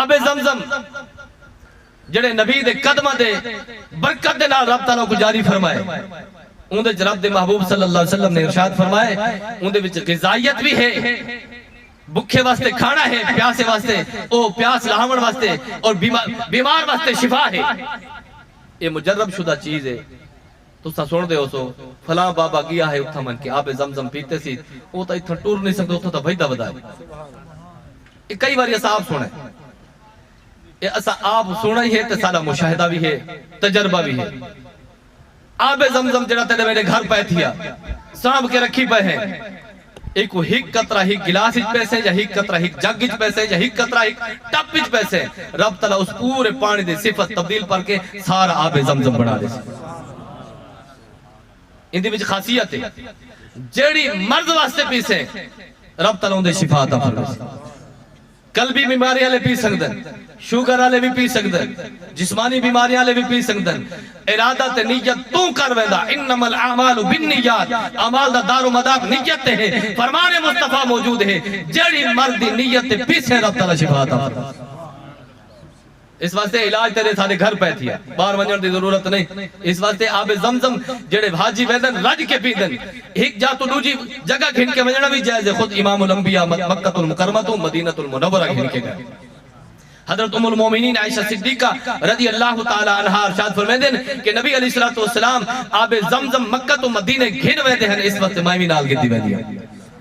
آب زمزم جڑے نبی دے قدمہ دے برکت دے نال رب تعالیٰ کو جاری فرمائے، اندھے رب دے محبوب صلی اللہ علیہ وسلم نے ارشاد فرمائے اندھے وچ غذائیت بھی ہے، بکھے واسطے کھانا ہے، پیاسے واسطے پیاس لہاون واسطے اور بیمار واسطے شفا ہے۔ یہ مجرب شدہ چیز ہے۔ تو سا سن دے ہو سو فلاں بابا گیا ہے اتھا من کے آب زمزم پیتے سی، وہ تا اتھا ٹور نہیں سکتے، اتھا تا بھائیدہ بدائے۔ یہ کئی بار ایسا آپ سنے، یہ ایسا آپ سنا ہی ہے تو سارا مشاہدہ بھی ہے، تجربہ بھی ہے۔ آب زمزم جڑا تیرے میرے گھر پہ تھیا سانب کے رکھی پہ ہیں، ایک وہ ہک قطرہ ہک گلاس ہچ پیسے، یا ہک قطرہ ہک جگ ہچ پیسے، یا ہک قطرہ ہک ٹپ ہچ پیسے، رب تعالیٰ اس پورے پانی دے صفت تبدیل پر کے سارا آب زمزم بنا دے۔ اندھی وچ خاصیت ہے جیڑی مرض واسطے پیسے رب تعالیٰ اندھے شفا عطا فرمائے۔ قلبی بیماری والے پی سکدن، شوگر والے بھی پی سکدن، جسمانی بیماری والے بھی پی سکدن۔ ارادہ تے نیت تو کر ویندا، انما الاعمال بالنیات، اعمال دا دار و مدار نیت تے ہے۔ فرمان مصطفیٰ موجود ہے جیڑی مرد دی نیت تے پیسے رب تعالیٰ شفا عطا فرمائے۔ اس واسطے علاج تیرے سارے گھر پہ تھیا، باہر ونجن دی ضرورت نہیں۔ اس واسطے آب زمزم جڑے حاجی ویدن رج کے پیدن، ایک جا تو دوجی جگہ گھن کے ونجنا بھی جائز ہے۔ خود امام الانبیاء مکہ المکرمہ تو مدینہ المنورہ گھن کے گئے۔ حضرت ام المومنین عائشہ صدیقہ رضی اللہ تعالی عنہ ارشاد فرمیندن کہ نبی علیہ السلام آب زمزم مکہ تو مدینہ گھن ویندے ہیں، اس وقت مائمی نال گھنی ویندی ہے۔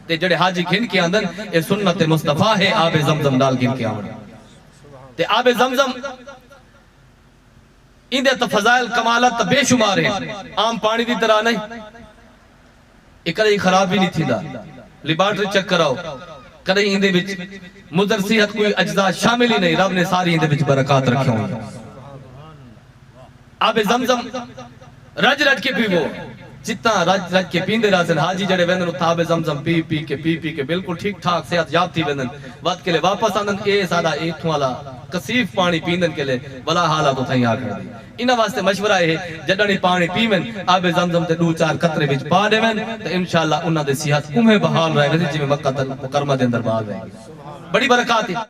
تے جڑے حاجی گھن کے آندن اے سنت مصطفیٰ ہے آب زمزم نال گھن کے آندن۔ تے آب زمزم اندے تو فضائل کمالت بے شمار ہیں، عام پانی دی طرح نہیں، ایک کدی خراب بھی نہیں تھی دا، لیبارٹری چیک کراؤ کدی اندے وچ مضر صحت کوئی اجزاء شامل ہی نہیں، رب نے ساری اندے وچ برکات رکھے ہوئے۔ آب زمزم رج رج کے پیو، جتنا رج رج کے پیندے راسن حاجی جڑے ویندن آب زمزم پی کے بالکل ٹھیک ٹھاک صحت یاب تھی ویندن، وقت کے لئے واپس آندن اے سادہ ایتھوں والا کثیف پانی پیندن کے لئے بلا حالہ تو تھائیں آ کر دی۔ انہا واسطے مشورہ ہے جڑنی پانی پیمن آب زمزم تے 2-4 قطرے وچ پا دیون تو انشاءاللہ انہاں دے صحت کمہیں بحال رہے گا جی میں مکہ مکرمہ دے اندر بحال رہے گی۔ بڑی برکات ہے۔